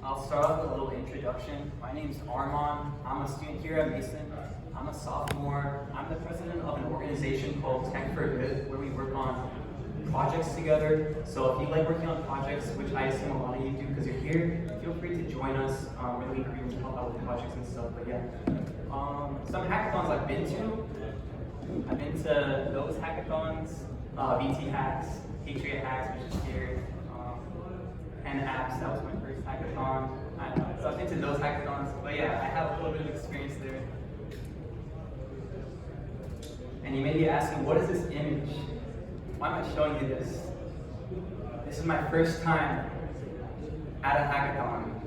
I'll start off with a little introduction. My name's Armand. I'm a student here at Mason. I'm a sophomore. I'm the president of an organization called Tech for Good, where we work on projects together. So if you like working on projects, which I assume a lot of you do because you're here, feel free to join us. Really agree to help out with projects and stuff. But yeah, some hackathons I've been to those hackathons, VT Hacks, Patriot Hacks, which is here, and Apps. That was my first hackathon. So I've been to those hackathons. But yeah, I have a little bit of experience there. And you may be asking, what is this image? Why am I showing you this? This is my first time at a hackathon.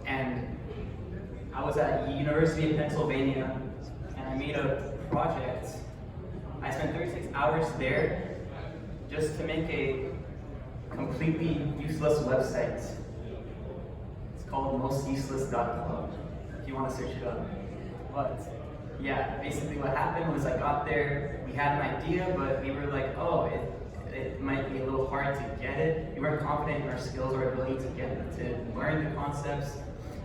And I was at the University of Pennsylvania, and I made a project. I spent 36 hours there just to make a completely useless website. It's called mostuseless.club, if you want to search it up. But yeah, basically what happened was I got there, we had an idea, but we were like, oh, it might be a little hard to get it. We weren't confident in our skills or ability to learn the concepts,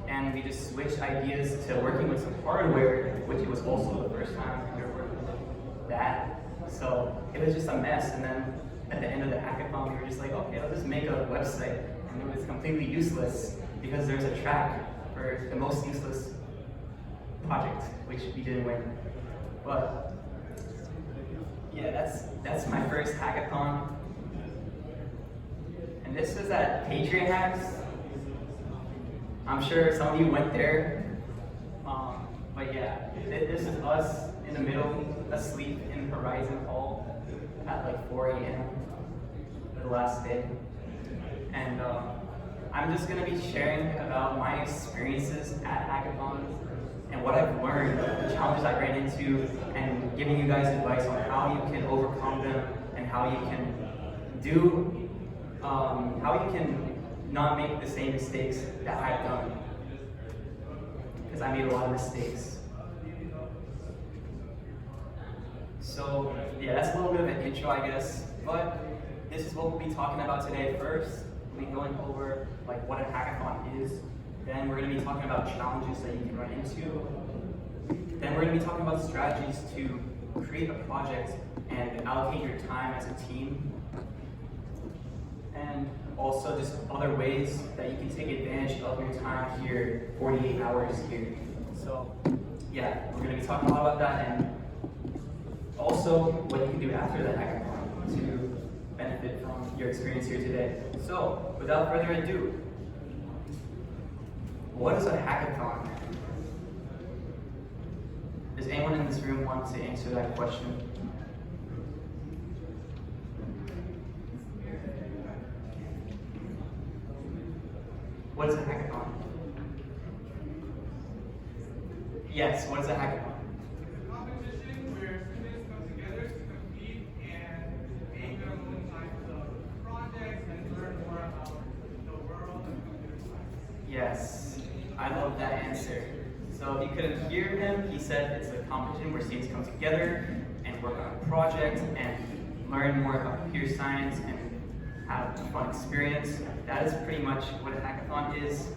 and we just switched ideas to working with some hardware, which it was also the first time we were working with that. So it was just a mess, and then at the end of the hackathon, we were just like, okay, let's just make a website, and it was completely useless because there's a track for the most useless project, which we didn't win. But yeah, that's my first hackathon. And this was at Patriot Hacks. I'm sure some of you went there. But yeah, this is us in the middle, asleep in Horizon Hall at like 4 a.m. the last day. And I'm just gonna be sharing about my experiences at hackathons and what I've learned, the challenges I ran into, and giving you guys advice on how you can overcome them and how you can not make the same mistakes that I've done. Because I made a lot of mistakes. So yeah, that's a little bit of an intro, I guess. But this is what we'll be talking about today. First, we'll be going over like what a hackathon is. Then we're going to be talking about challenges that you can run into. Then we're going to be talking about strategies to create a project and allocate your time as a team. And also just other ways that you can take advantage of your time here, 48 hours here. So yeah, we're going to be talking a lot about that, and also what you can do after the hackathon to benefit from your experience here today. So without further ado, what is a hackathon? Does anyone in this room want to answer that question? What is a hackathon? Yes, what is a hackathon? It's a competition where students come together to compete and make their own types of projects and learn more about the world and computer science. Yes, I love that answer. So if you couldn't hear him, he said it's a competition where students come together and work on a project and learn more about computer science and have a fun experience. That is pretty much what a hackathon is.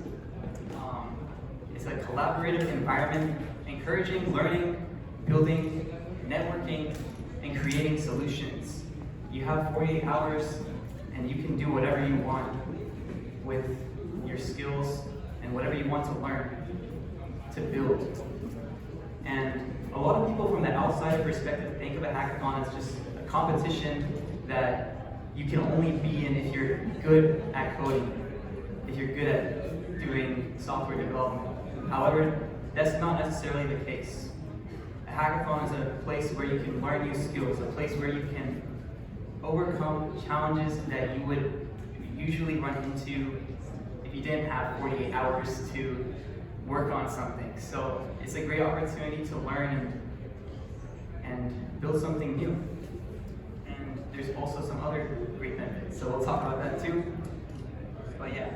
It's a collaborative environment encouraging learning, building, networking, and creating solutions. You have 48 hours and you can do whatever you want with your skills and whatever you want to learn to build. And a lot of people from the outsider perspective think of a hackathon as just a competition that you can only be in if you're good at coding, if you're good at doing software development. However, that's not necessarily the case. A hackathon is a place where you can learn new skills, a place where you can overcome challenges that you would usually run into if you didn't have 48 hours to work on something. So it's a great opportunity to learn and build something new. And there's also some other great benefits, so we'll talk about that too. But yeah,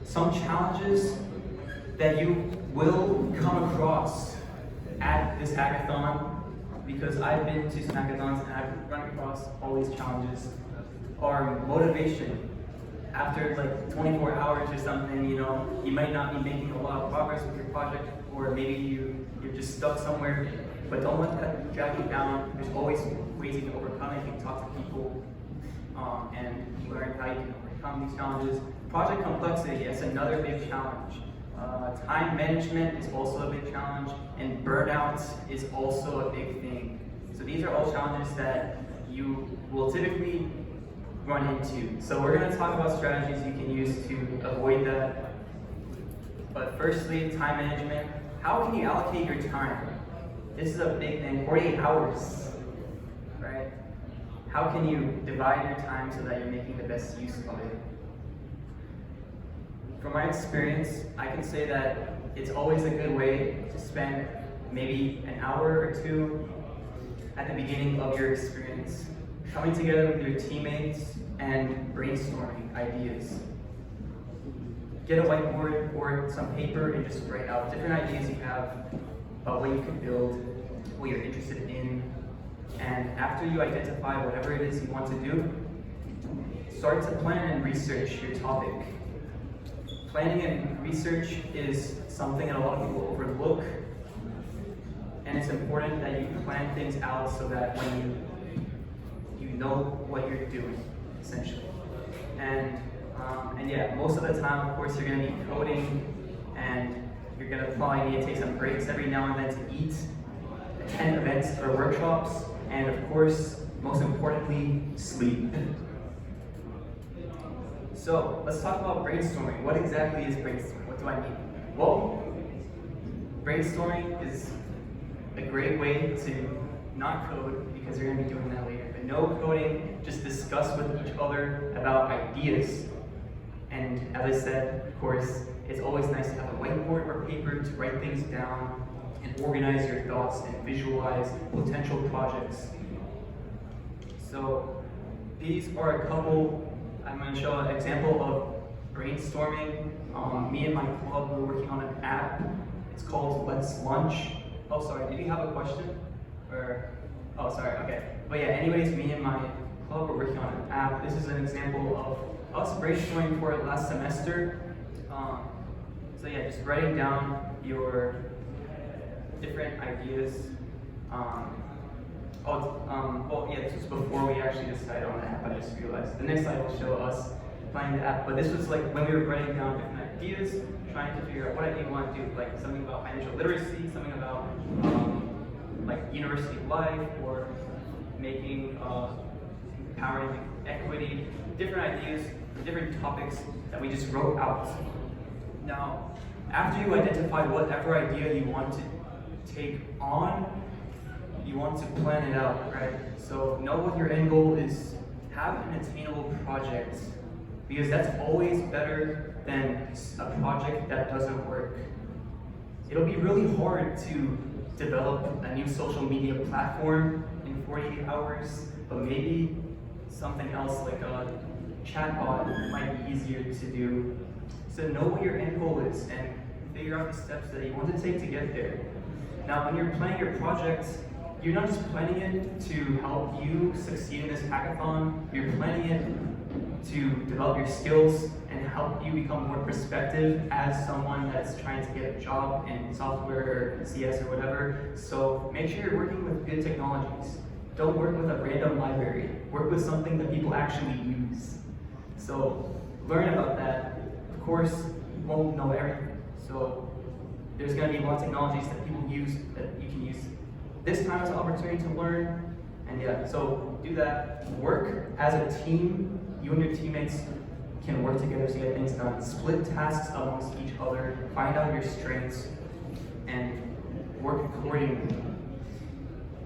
some challenges that you will come across at this hackathon, because I've been to some hackathons and I've run across all these challenges, are motivation. after like 24 hours or something, you know, you might not be making a lot of progress with your project, or maybe you're just stuck somewhere, but don't let that drag you down. There's always ways you can overcome it. You can talk to people and learn how you can overcome these challenges. Project complexity, yes, another big challenge. Time management is also a big challenge, and burnout is also a big thing. So these are all challenges that you will typically run into. So we're going to talk about strategies you can use to avoid that. But firstly, time management. How can you allocate your time? This is a big thing. 48 hours, right? How can you divide your time so that you're making the best use of it? From my experience, I can say that it's always a good way to spend maybe an hour or two at the beginning of your experience, coming together with your teammates and brainstorming ideas. Get a whiteboard or some paper and just write out different ideas you have about what you can build, what you're interested in, and after you identify whatever it is you want to do, start to plan and research your topic. Planning and research is something that a lot of people overlook, and it's important that you plan things out so that when you know what you're doing, essentially. And yeah, most of the time, of course, you're going to be coding, and you're going to probably need to take some breaks every now and then to eat, attend events or workshops, and of course, most importantly, sleep. So let's talk about brainstorming. What exactly is brainstorming? What do I mean? Well, brainstorming is a great way to not code, because you're going to be doing that later, but no coding, just discuss with each other about ideas. And as I said, of course, it's always nice to have a whiteboard or paper to write things down and organize your thoughts and visualize potential projects. So these are a couple. I'm going to show an example of brainstorming. Me and my club were working on an app. It's called Let's Lunch. Oh, sorry, did you have a question? Or, oh, sorry, okay. But yeah, anyways, me and my club were working on an app. This is an example of us brainstorming for it last semester. So yeah, just writing down your different ideas. Well, yeah, this was before we actually decided on the app, I just realized. The next slide will show us playing the app, but this was like when we were writing down different ideas, trying to figure out what idea we want to do, like something about financial literacy, something about like university life, or making, empowering equity, different ideas, different topics that we just wrote out. Now, after you identify whatever idea you want to take on, you want to plan it out, right? So know what your end goal is. Have an attainable project, because that's always better than a project that doesn't work. It'll be really hard to develop a new social media platform in 48 hours, but maybe something else like a chatbot might be easier to do. So know what your end goal is and figure out the steps that you want to take to get there. Now, when you're planning your project, you're not just planning it to help you succeed in this hackathon, you're planning it to develop your skills and help you become more perspective as someone that's trying to get a job in software or CS or whatever. So make sure you're working with good technologies. Don't work with a random library. Work with something that people actually use. So learn about that. Of course, you won't know everything. So there's going to be a lot of technologies that people use that you can use. This time is an opportunity to learn, and yeah, so do that. Work as a team. You and your teammates can work together to get things done. Split tasks amongst each other, find out your strengths, and work accordingly.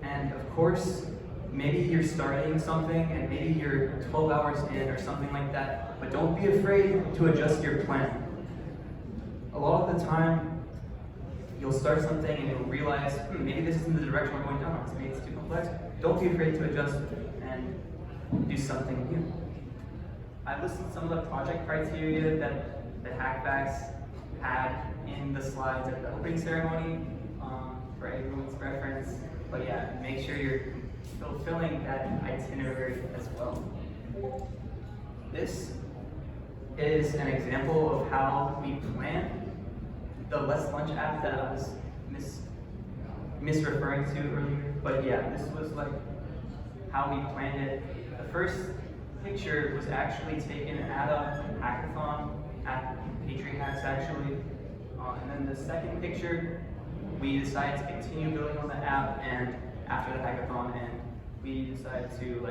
And of course, maybe you're starting something and maybe you're 12 hours in or something like that, but don't be afraid to adjust your plan. A lot of the time, you'll start something and you'll realize, maybe this isn't the direction we're going down, so maybe it's too complex. Don't be afraid to adjust and do something new. I've listed some of the project criteria that the Hackbacks had in the slides at the opening ceremony for everyone's reference. But yeah, make sure you're fulfilling that itinerary as well. This is an example of how we plan the Let's Lunch app that I was misreferring to earlier. But yeah, this was like how we planned it. The first picture was actually taken at a hackathon, at Patriot Hacks actually. And then the second picture, we decided to continue building on the app and after the hackathon, and we decided to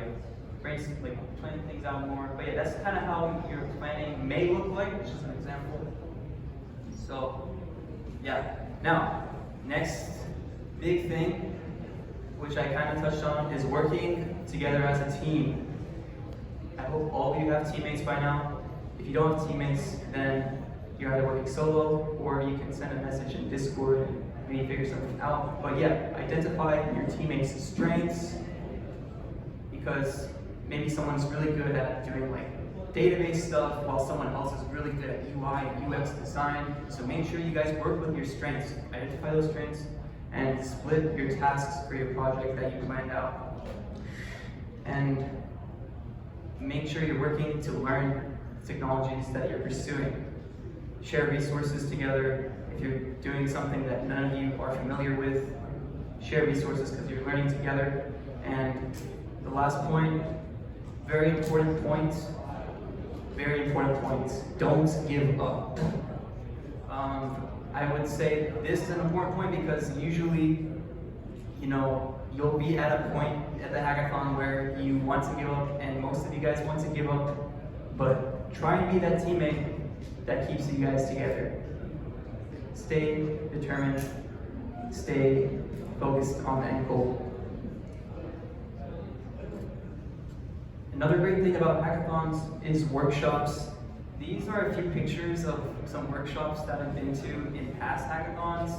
plan things out more. But yeah, that's kind of how your planning may look like, which is an example. So yeah, now next big thing, which I kind of touched on, is working together as a team. I hope all of you have teammates by now. If you don't have teammates, then you're either working solo or you can send a message in Discord and maybe figure something out. But yeah, identify your teammates' strengths, because maybe someone's really good at doing like database stuff while someone else is really good at UI and UX design. So make sure you guys work with your strengths. Identify those strengths and split your tasks for your project that you planned out. And make sure you're working to learn technologies that you're pursuing. Share resources together. If you're doing something that none of you are familiar with, share resources because you're learning together. And the last point, very important point, don't give up. I would say this is an important point because usually, you'll be at a point at the hackathon where you want to give up, and most of you guys want to give up, but try and be that teammate that keeps you guys together. Stay determined, stay focused on the end goal. Another great thing about hackathons is workshops. These are a few pictures of some workshops that I've been to in past hackathons.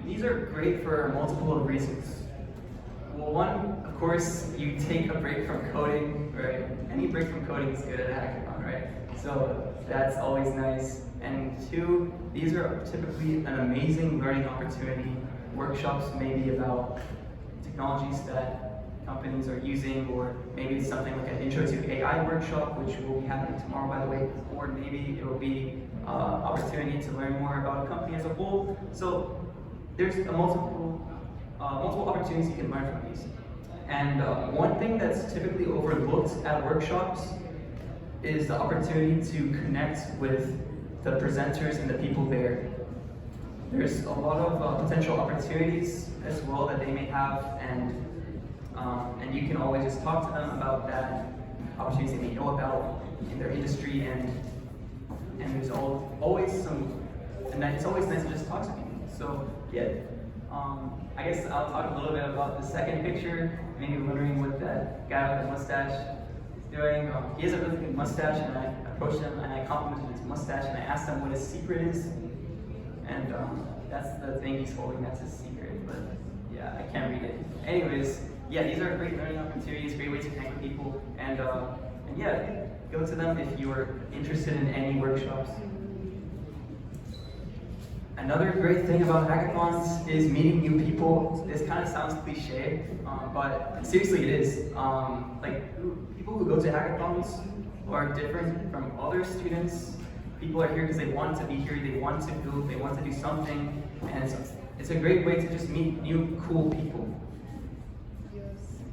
These are great for multiple of reasons. Well, one, of course, you take a break from coding, right? Any break from coding is good at a hackathon, right? So that's always nice. And two, these are typically an amazing learning opportunity. Workshops may be about technologies that companies are using, or maybe it's something like an intro to AI workshop, which will be happening tomorrow, by the way, or maybe it will be opportunity to learn more about a company as a whole. So there's multiple opportunities you can learn from these. And one thing that's typically overlooked at workshops is the opportunity to connect with the presenters and the people there. There's a lot of potential opportunities as well that they may have, and you can always just talk to them about that opportunities they may know about in their industry, and there's always some, and it's always nice to just talk to people. So yeah, I guess I'll talk a little bit about the second picture. Maybe you're wondering what that guy with the mustache is doing. He has a really good mustache, and I approached him and I complimented his mustache, and I asked him what his secret is, and that's the thing he's holding. That's his secret, but yeah, I can't read it. Anyways. Yeah, these are great learning opportunities, great ways to connect with people, and yeah, go to them if you are interested in any workshops. Another great thing about hackathons is meeting new people. This kind of sounds cliche, but seriously it is. People who go to hackathons are different from other students. People are here because they want to be here, they want to build, they want to do something, and it's a great way to just meet new cool people.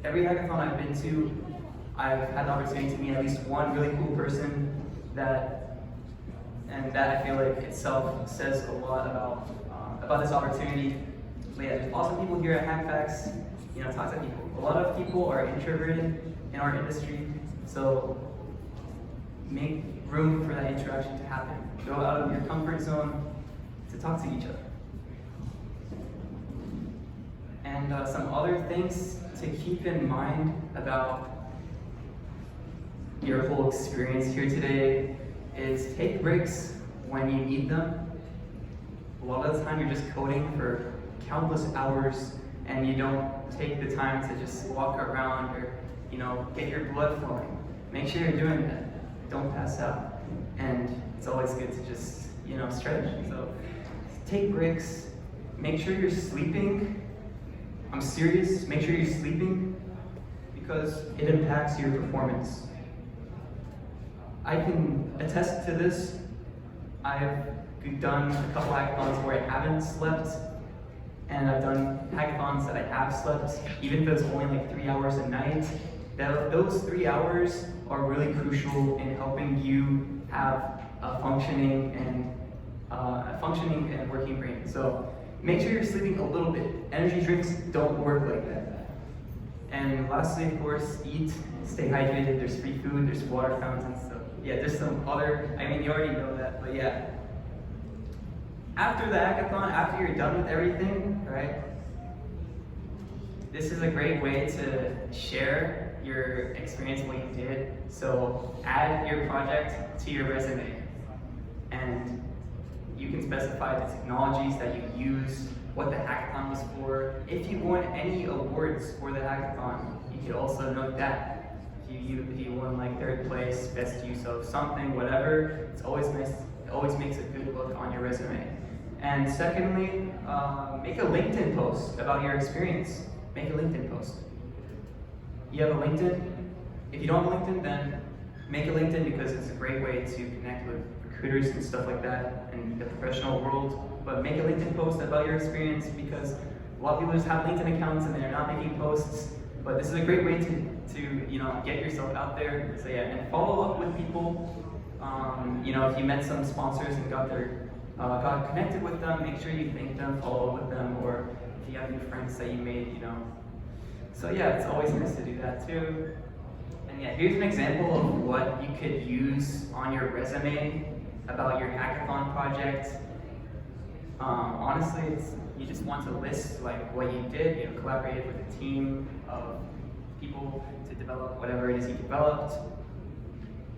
Every hackathon I've been to, I've had the opportunity to meet at least one really cool person that I feel like itself says a lot about this opportunity. But yeah, there's awesome people here at HackFacts. Talk to people. A lot of people are introverted in our industry, so make room for that interaction to happen. Go out of your comfort zone to talk to each other. And some other things to keep in mind about your whole experience here today is take breaks when you need them. A lot of the time you're just coding for countless hours and you don't take the time to just walk around or get your blood flowing. Make sure you're doing that. Don't pass out. And it's always good to just stretch. So take breaks. Make sure you're sleeping. I'm serious, make sure you're sleeping because it impacts your performance. I can attest to this. I've done a couple hackathons where I haven't slept, and I've done hackathons that I have slept, even if it's only like 3 hours a night. Those 3 hours are really crucial in helping you have a functioning and working brain. So make sure you're sleeping a little bit. Energy drinks don't work like that. And lastly, of course, eat, stay hydrated. There's free food, there's water fountains. So yeah, there's some other, I mean, you already know that, but yeah. After the hackathon, after you're done with everything, right? This is a great way to share your experience, what you did. So add your project to your resume. And you can specify the technologies that you use, what the hackathon was for. If you won any awards for the hackathon, you could also note that. If you won like 3rd place, best use of something, whatever, it's always nice, it always makes a good look on your resume. And secondly, make a LinkedIn post about your experience. Make a LinkedIn post. You have a LinkedIn? If you don't have a LinkedIn, then make a LinkedIn because it's a great way to connect with recruiters and stuff like that in the professional world. But make a LinkedIn post about your experience because a lot of people just have LinkedIn accounts and they're not making posts. But this is a great way to get yourself out there. So yeah, and follow up with people. If you met some sponsors and got connected with them, make sure you thank them, follow up with them, or if you have new friends that you made, So yeah, it's always nice to do that too. And yeah, here's an example of what you could use on your resume about your hackathon project. Honestly, you just want to list like what you did, collaborated with a team of people to develop whatever it is you developed,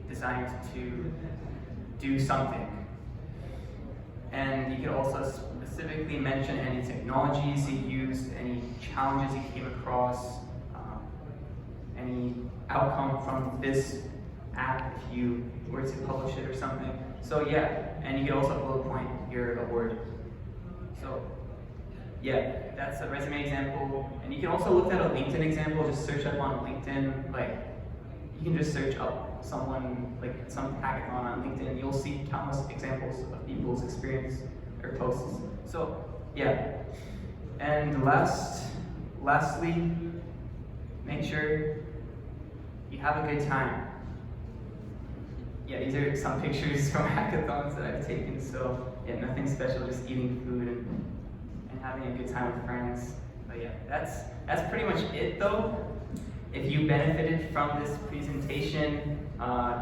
designed to do something. And you could also specifically mention any technologies you used, any challenges you came across, any outcome from this app if you were to publish it or something. So yeah, and you could also bullet point your award. So yeah, that's a resume example. And you can also look at a LinkedIn example, just search up on LinkedIn, like you can just search up someone, like some hackathon on LinkedIn, you'll see countless examples of people's experience or posts. So yeah, and lastly, make sure you have a good time. Yeah, these are some pictures from hackathons that I've taken, so yeah, nothing special, just eating food and having a good time with friends. But yeah, that's pretty much it though. If you benefited from this presentation,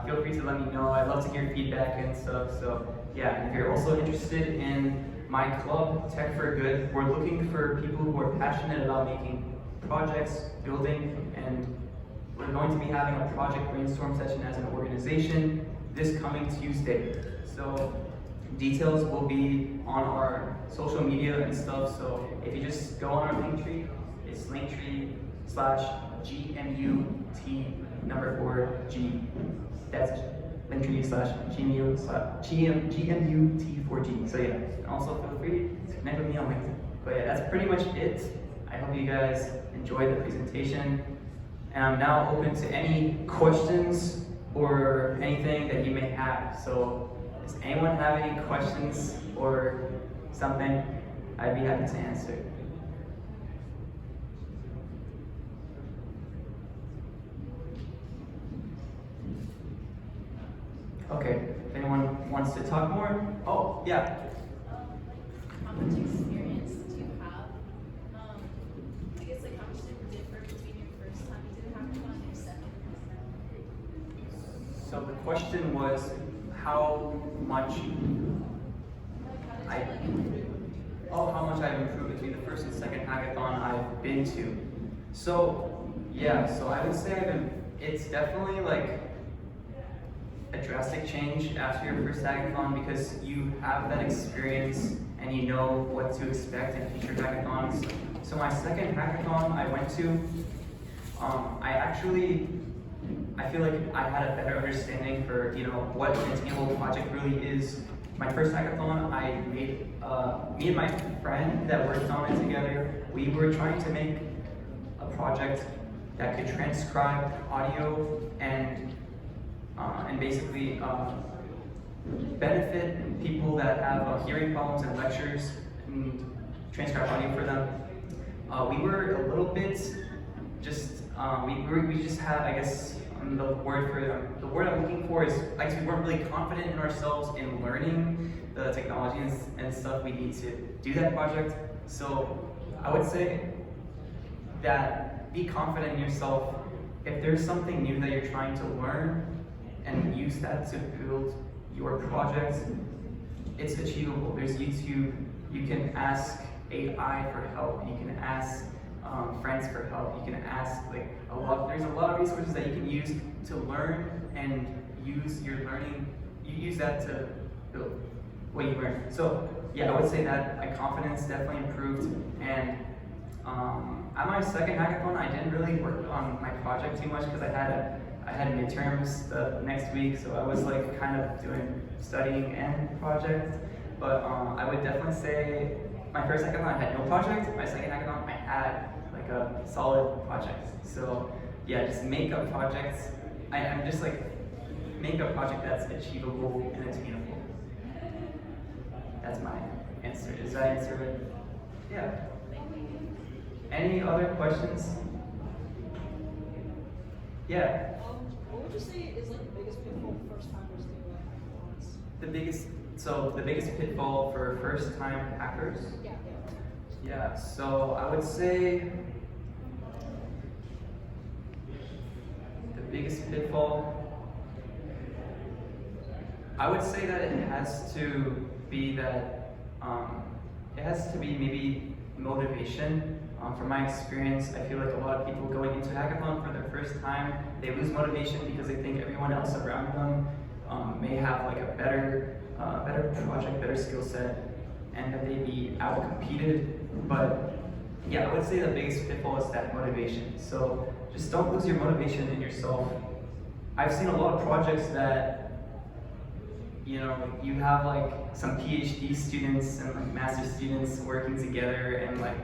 feel free to let me know. I love to hear feedback and stuff. So yeah, and if you're also interested in my club, Tech for Good, we're looking for people who are passionate about making projects, building, and we're going to be having a project brainstorm session as an organization this coming Tuesday. So details will be on our social media and stuff. So if you just go on our Linktree, it's Linktree/GMUT4G. That's Linktree/GMUT4G. So yeah, and also feel free to connect with me on LinkedIn. But yeah, that's pretty much it. I hope you guys enjoyed the presentation. And I'm now open to any questions or anything that you may have. So does anyone have any questions or something? I'd be happy to answer. Okay, if anyone wants to talk more? Oh, yeah. How much experience do you have? I guess like how much did it differ between your first time you did a hackathon and your second? So the question was how much how much I've improved between the first and second hackathon I've been to. So yeah, so I would say it's definitely like a drastic change after your first hackathon because you have that experience and you know what to expect in future hackathons. So my second hackathon I went to, I feel like I had a better understanding for what an attainable project really is. My first hackathon, I made me and my friend that worked on it together. We were trying to make a project that could transcribe audio and and basically benefit people that have hearing problems and lectures and transcribe audio for them. We were a little bit just, we just had, I guess, the word I'm looking for is, I guess we weren't really confident in ourselves in learning the technology and stuff we need to do that project. So I would say that be confident in yourself. If there's something new that you're trying to learn and use that to build your project, it's achievable. There's YouTube, you can ask AI for help, you can ask friends for help, you can ask there's a lot of resources that you can use to learn and use your learning, you use that to build what you learn. So yeah, I would say that my confidence definitely improved, and at my second hackathon, I didn't really work on my project too much because I had midterms the next week, so I was like kind of doing studying and project. But I would definitely say my first hackathon I had no project. My second hackathon I had like a solid project. So yeah, just make a project. I'm just like make a project that's achievable and attainable. That's my answer. Does that answer it? Yeah. Any other questions? Yeah. What would you say is like the biggest pitfall for first timers doing like hackathons? The biggest pitfall for first time hackers? Yeah. Yeah, so I would say the biggest pitfall, I would say that it has to be maybe motivation. From my experience, I feel like a lot of people going into hackathon for their first time, they lose motivation because they think everyone else around them may have like a better project, better skill set, and that they'd be out-competed. But yeah, I would say the biggest pitfall is that motivation. So just don't lose your motivation in yourself. I've seen a lot of projects that, you know, you have like some PhD students and like master students working together, and like,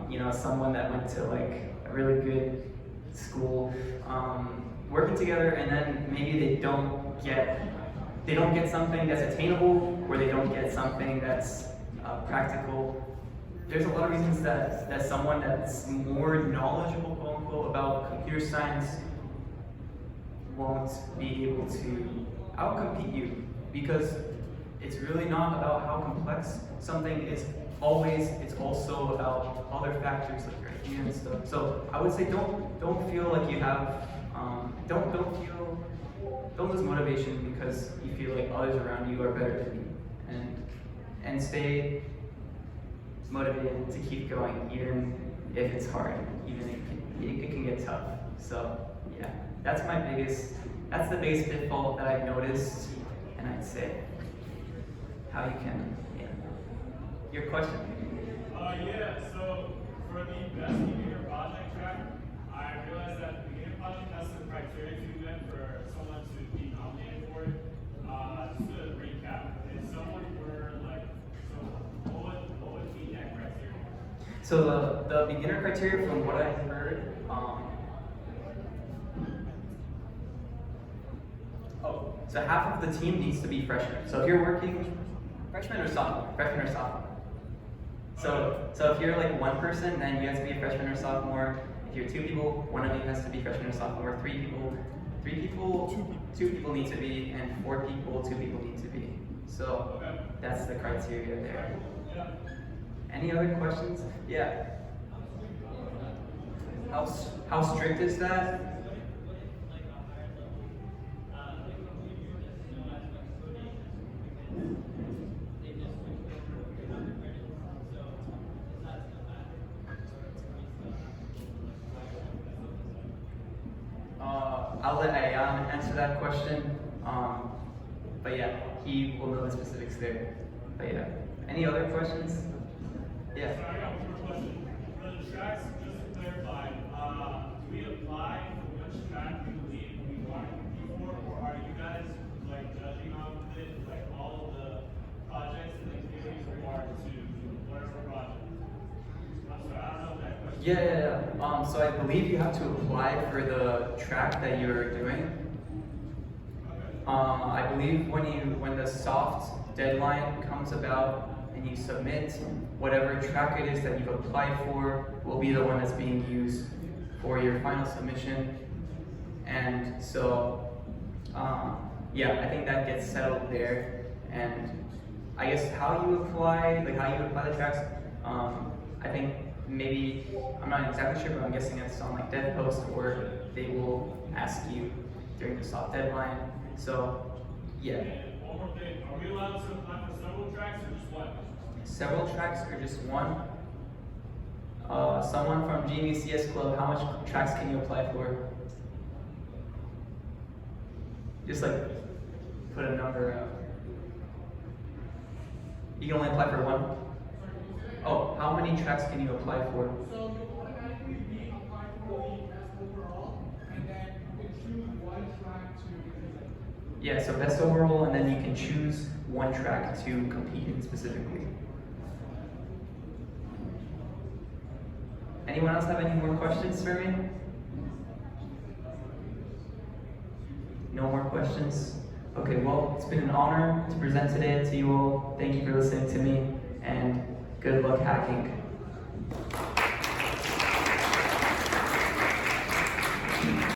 you know, someone that went to like a really good school, working together, and then maybe they don't get something that's attainable, or they don't get something that's practical. There's a lot of reasons that someone that's more knowledgeable, quote unquote, about computer science won't be able to outcompete you, because it's really not about how complex something is. It's also about other factors like your idea and stuff. So I would say don't feel like you have don't lose motivation because you feel like others around you are better than you, and stay motivated to keep going even if it's hard, even if it can get tough. So yeah, that's the biggest pitfall that I've noticed, and I'd say how you can. Your question? Yeah, so for the best beginner project track, I realized that the beginner project has some criteria to them for someone to be nominated for it. Just to recap, if someone were like, so what would be that criteria? So the beginner criteria, from what I've heard, so half of the team needs to be freshmen. So if you're working, freshman or sophomore. So if you're like one person, then you have to be a freshman or sophomore. If you're two people, one of you has to be freshman or sophomore. Two people need to be, and 4 people, 2 people need to be. So that's the criteria there. Any other questions? Yeah. How strict is that? I'll let Ayan answer that question. But yeah, he will know the specifics there. But yeah, any other questions? Yeah. So I got one more question. For the tracks, just to clarify, do we apply for which track we believe we want to compete for, or are you guys like judging off of it, like all of the projects and then giving award to whatever project? I'm sorry, I don't know that question. Yeah. So I believe you have to apply for the track that you're doing. I believe when the soft deadline comes about and you submit, whatever track it is that you've applied for will be the one that's being used for your final submission. And so, yeah, I think that gets settled there. And I guess how you apply the tracks, I think maybe, I'm not exactly sure, but I'm guessing it's on like DevPost, or they will ask you during the soft deadline. So, yeah. And one more thing, are we allowed to apply for several tracks or just one? Several tracks or just one? Someone from GMUCS Club, how much tracks can you apply for? Just like put a number out. You can only apply for one? Oh, how many tracks can you apply for? So you'll automatically be applied for the best overall, and then you can choose one track to compete. Yeah, so best overall, and then you can choose one track to compete in specifically. Anyone else have any more questions for me? No more questions? Okay, well, it's been an honor to present today to you all. Thank you for listening to me, and good luck hacking.